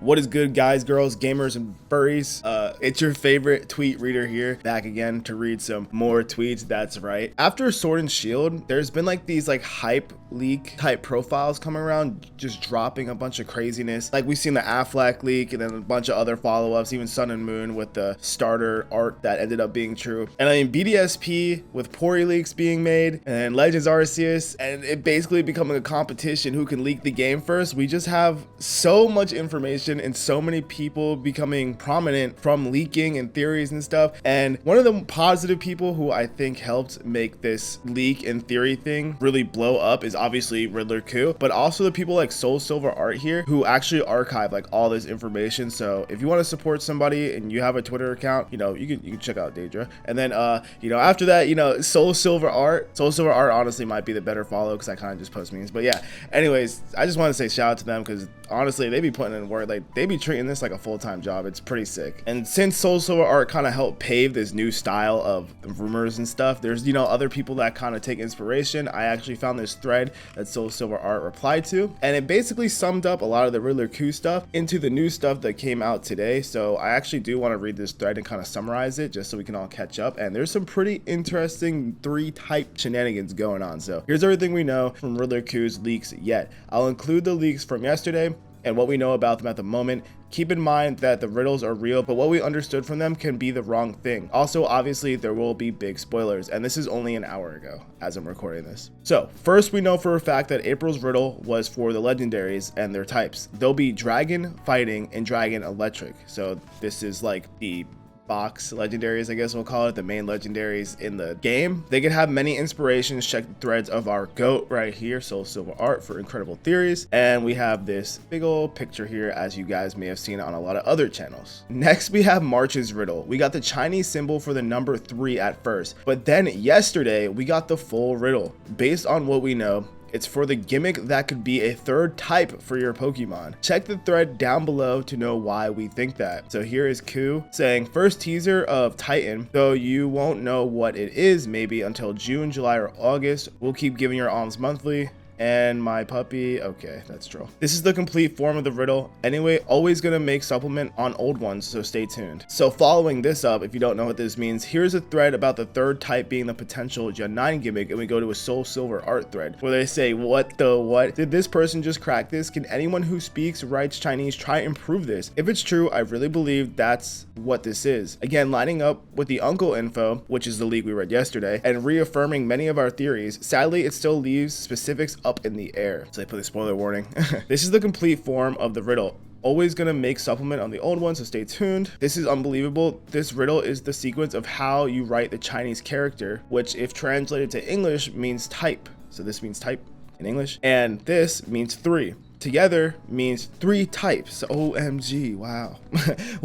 What is good, guys, girls, gamers, and furries? It's your favorite tweet reader here, back again to read some more tweets. That's right. After Sword and Shield, there's been like these hype leak type profiles coming around, just dropping a bunch of craziness. Like we've seen the Affleck leak and then a bunch of other follow-ups, even Sun and Moon with the starter art that ended up being true. And I mean BDSP with Pori leaks being made and Legends Arceus, and it basically becoming a competition who can leak the game first. We just have so much information and so many people becoming prominent from leaking and theories and stuff. And one of the positive people who I think helped make this leak and theory thing really blow up is obviously Riddler Coup, but also the people like SoulSilver Art here who actually archive like all this information. So if you want to support somebody and you have a Twitter account, you can check out Daedra. And then after that, SoulSilver Art honestly might be the better follow because I kind of just post memes. But yeah, anyways, I just want to say shout out to them because honestly they be putting in work. Like they be treating this like a full-time job. It's pretty sick. And since SoulSilver Art kind of helped pave this new style of rumors and stuff, there's other people that kind of take inspiration. I actually found this thread that SoulSilver Art replied to, and it basically summed up a lot of the Riddler Coup stuff into the new stuff that came out today. So I actually do want to read this thread and kind of summarize it just so we can all catch up. And there's some pretty interesting 3-type shenanigans going on. So here's everything we know from Riddler Coup's leaks yet. I'll include the leaks from yesterday and what we know about them at the moment. Keep in mind that the riddles are real, but what we understood from them can be the wrong thing. Also, obviously, there will be big spoilers, and this is only an hour ago as I'm recording this. So, first we know for a fact that April's riddle was for the legendaries and their types. They'll be Dragon, Fighting, and Dragon Electric. So this is like the box legendaries, I guess we'll call it, the main legendaries in the game. They could have many inspirations. Check the threads of our GOAT right here, SoulSilver Art, for incredible theories. And we have this big old picture here, as you guys may have seen on a lot of other channels. Next, we have March's riddle. We got the Chinese symbol for the number 3 at first, but then yesterday we got the full riddle. Based on what we know, it's for the gimmick that could be a 3rd type for your Pokemon. Check the thread down below to know why we think that. So here is Coup saying, first teaser of Titan, though you won't know what it is maybe until June, July, or August. We'll keep giving your alms monthly. And my puppy, okay, that's true. This is the complete form of the riddle. Anyway, always gonna make supplement on old ones, so stay tuned. So following this up, if you don't know what this means, here's a thread about the 3rd type being the potential Gen 9 gimmick, and we go to a SoulSilver Art thread where they say, what did this person just crack this? Can anyone who speaks, writes Chinese try and prove this? If it's true, I really believe that's what this is. Again, lining up with the uncle info, which is the leak we read yesterday, and reaffirming many of our theories. Sadly, it still leaves specifics up in the air. So they put a spoiler warning. This is the complete form of the riddle. Always gonna make supplement on the old one, so stay tuned. This is unbelievable. This riddle is the sequence of how you write the Chinese character, which if translated to English means type. So this means type in English, and this means 3. Together means 3 types. OMG, wow.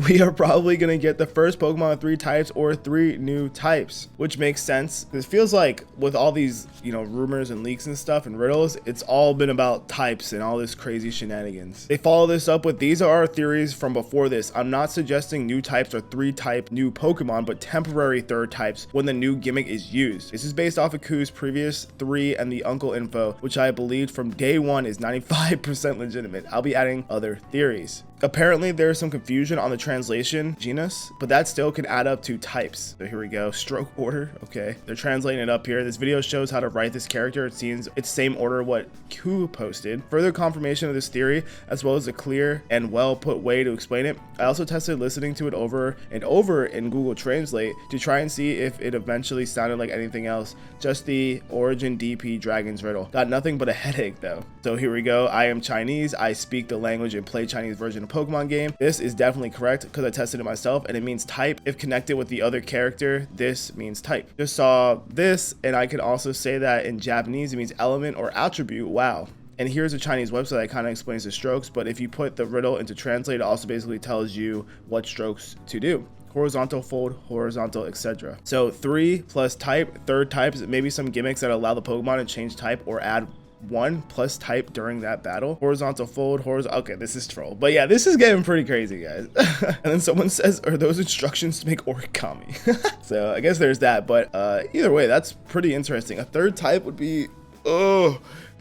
We are probably gonna get the first Pokemon with 3 types or 3 new types, which makes sense. This feels like with all these, rumors and leaks and stuff and riddles, it's all been about types and all this crazy shenanigans. They follow this up with, these are our theories from before this. I'm not suggesting new types or 3 type new Pokemon, but temporary 3rd types when the new gimmick is used. This is based off of Cou's previous 3 and the uncle info, which I believed from day 1 is 95% legitimate. I'll be adding other theories. Apparently there's some confusion on the translation genus, but that still can add up to types. So here we go, stroke order. Okay, they're translating it up here. This video shows how to write this character. It seems it's same order what Coup posted. Further confirmation of this theory, as well as a clear and well put way to explain it. I also tested listening to it over and over in Google Translate to try and see if it eventually sounded like anything else. Just the origin DP Dragon's riddle. Got nothing but a headache though. So here we go. I am Chinese. I speak the language and play Chinese version of Pokemon game. This is definitely correct because I tested it myself, and it means type. If connected with the other character, this means type. Just saw this, and I can also say that in Japanese it means element or attribute. Wow. And here's a Chinese website that kind of explains the strokes, but if you put the riddle into translate, it also basically tells you what strokes to do. Horizontal fold, horizontal, etc. So 3 plus type, 3rd types, maybe some gimmicks that allow the Pokemon to change type or add 1 plus type during that battle. Horizontal fold, horizontal. Okay, this is troll. But yeah, this is getting pretty crazy, guys. And then someone says, are those instructions to make origami? So I guess there's that. But either way, that's pretty interesting. A 3rd type would be,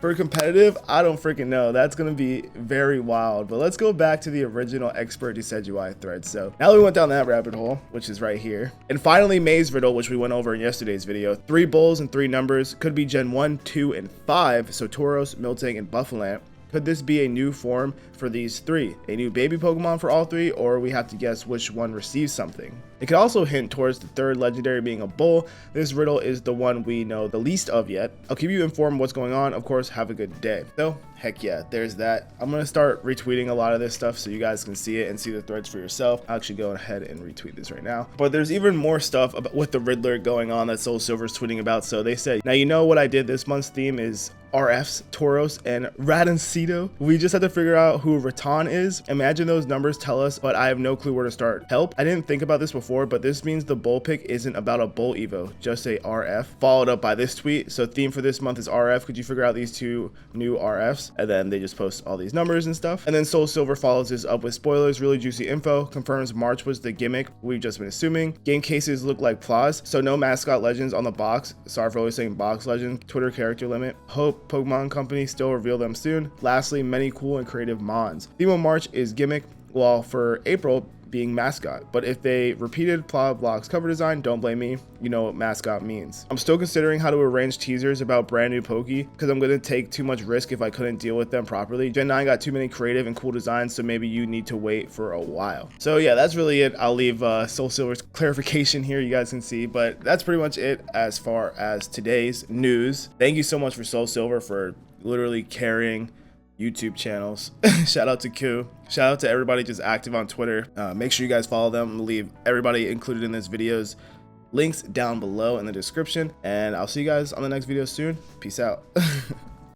For competitive, I don't freaking know. That's gonna be very wild. But let's go back to the original expert Decidueye thread. So now we went down that rabbit hole, which is right here. And finally, Maze Riddle, which we went over in yesterday's video. 3 bulls and 3 numbers. Could be Gen 1, 2, and 5. So Tauros, Miltank, and Buffalant. Could this be a new form for these 3? A new baby Pokemon for all 3, or we have to guess which one receives something? It could also hint towards the 3rd legendary being a bull. This riddle is the one we know the least of yet. I'll keep you informed what's going on. Of course, have a good day. So, heck yeah, there's that. I'm going to start retweeting a lot of this stuff so you guys can see it and see the threads for yourself. I'll actually go ahead and retweet this right now. But there's even more stuff about, with the Riddler going on that SoulSilver's tweeting about. So they said, now you know what I did this month's theme is RFs, Tauros, and Radancito. We just have to figure out who Raton is. Imagine those numbers tell us, but I have no clue where to start. Help. I didn't think about this before, but this means the bull pick isn't about a bull evo, just a RF. Followed up by this tweet. So theme for this month is RF. Could you figure out these 2 new RFs? And then they just post all these numbers and stuff. And then SoulSilver follows this up with spoilers, really juicy info, confirms March was the gimmick we've just been assuming. Game cases look like Plaws, so no mascot legends on the box. Sorry for always saying box legend. Twitter character limit. Hope Pokemon Company still reveal them soon. Lastly, many cool and creative mons. Theme of March is gimmick, while for April being mascot. But if they repeated Plow Blocks cover design, don't blame me. You know what mascot means. I'm still considering how to arrange teasers about brand new Poke because I'm going to take too much risk if I couldn't deal with them properly. Gen 9 got too many creative and cool designs, so maybe you need to wait for a while. So yeah, that's really it. I'll leave SoulSilver's clarification here, you guys can see, but that's pretty much it as far as today's news. Thank you so much for SoulSilver for literally carrying YouTube channels. Shout out to Q. Shout out to everybody just active on Twitter. Make sure you guys follow them. I'll leave everybody included in this video's links down below in the description. And I'll see you guys on the next video soon. Peace out.